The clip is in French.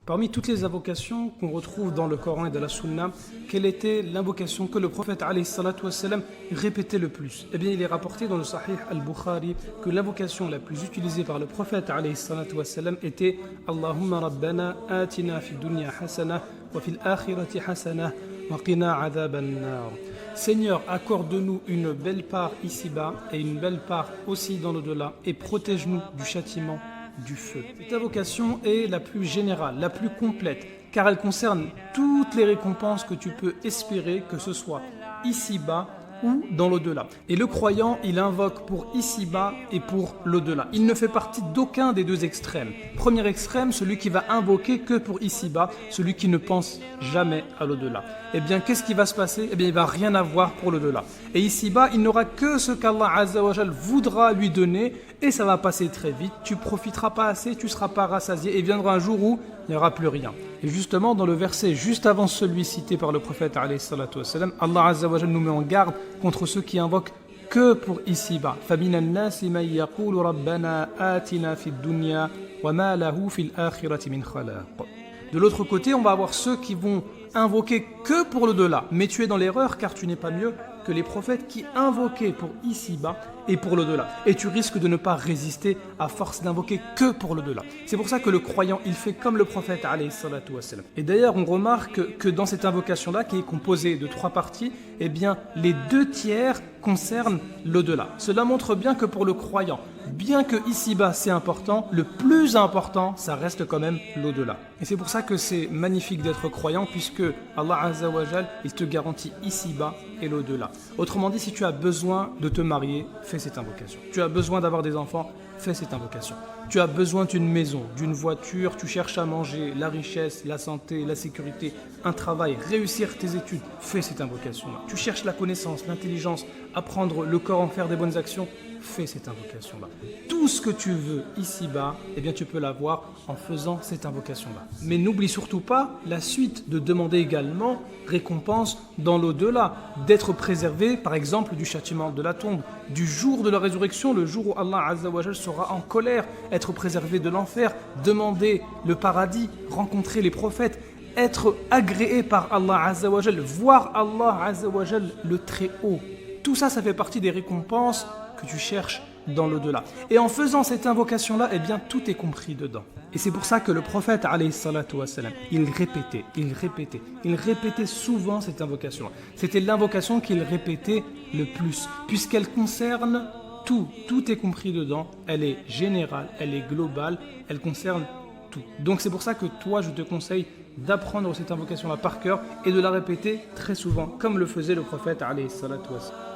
Parmi toutes les invocations qu'on retrouve dans le Coran et dans la Sunna, quelle était l'invocation que le prophète alayhi salatu wassalam répétait le plus? Eh bien, il est rapporté dans le Sahih al-Bukhari que l'invocation la plus utilisée par le prophète alayhi salatu wassalam était Allahumma rabbana atina fid dunya hasana wa fil akhirati hasana wa qina adhaban nar. Seigneur, accorde-nous une belle part ici-bas et une belle part aussi dans l'au-delà et protège-nous du châtiment du feu. Cette invocation est la plus générale, la plus complète, car elle concerne toutes les récompenses que tu peux espérer, que ce soit ici-bas ou dans l'au-delà. Et le croyant, il invoque pour ici-bas et pour l'au-delà. Il ne fait partie d'aucun des deux extrêmes. Premier extrême, celui qui va invoquer que pour ici-bas, celui qui ne pense jamais à l'au-delà. Eh bien, qu'est-ce qui va se passer? Eh bien, il ne va rien avoir pour l'au-delà. Et ici-bas, il n'aura que ce qu'Allah Azza wa Jal voudra lui donner et ça va passer très vite. Tu profiteras pas assez, tu ne seras pas rassasié et viendra un jour où il n'y aura plus rien. Et justement, dans le verset juste avant celui cité par le prophète alayhi salatu wassalam, Allah Azza wa Jal nous met en garde contre ceux qui invoquent que pour ici-bas. فَمِنَ النَّاسِ مَن يَقُولُ رَبَّنَا آتِنَا فِي الدُّنْيَا وَمَا لَهُ فِي الْآخِرَةِ مِنْ خَلَاقٍ. De l'autre côté, on va avoir ceux qui vont invoquer que pour l'au-delà. Mais tu es dans l'erreur car tu n'es pas mieux que les prophètes qui invoquaient pour ici-bas et pour l'au-delà. Et tu risques de ne pas résister à force d'invoquer que pour l'au-delà. C'est pour ça que le croyant, il fait comme le prophète alayhi salatu wassalam. Et d'ailleurs, on remarque que dans cette invocation-là, qui est composée de 3 parties, eh bien, les 2 tiers concernent l'au-delà. Cela montre bien que pour le croyant, bien que ici-bas c'est important, le plus important, ça reste quand même l'au-delà. Et c'est pour ça que c'est magnifique d'être croyant, puisque Allah Azza wa Jal, il te garantit ici-bas et l'au-delà. Autrement dit, si tu as besoin de te marier, fais cette invocation. Tu as besoin d'avoir des enfants, fais cette invocation. Tu as besoin d'une maison, d'une voiture, tu cherches à manger, la richesse, la santé, la sécurité, un travail, réussir tes études, fais cette invocation-là. Tu cherches la connaissance, l'intelligence, apprendre le Coran, faire des bonnes actions, fais cette invocation-là. Tout ce que tu veux ici-bas, eh bien tu peux l'avoir en faisant cette invocation-là. Mais n'oublie surtout pas la suite de demander également récompense dans l'au-delà, d'être préservé par exemple du châtiment de la tombe, du jour de la résurrection, le jour où Allah Azza wa Jal sera en colère, être préservé de l'enfer, demander le paradis, rencontrer les prophètes, être agréé par Allah Azza wa Jal, voir Allah Azza wa Jal le très haut. Tout ça, ça fait partie des récompenses que tu cherches dans l'au-delà. Et en faisant cette invocation-là, eh bien, tout est compris dedans. Et c'est pour ça que le prophète, alayhi salatu wassalam, il répétait souvent cette invocation. C'était l'invocation qu'il répétait le plus, puisqu'elle concerne tout. Tout est compris dedans. Elle est générale, elle est globale, elle concerne tout. Donc c'est pour ça que toi, je te conseille d'apprendre cette invocation-là par cœur et de la répéter très souvent, comme le faisait le prophète, alayhi salatu wassalam.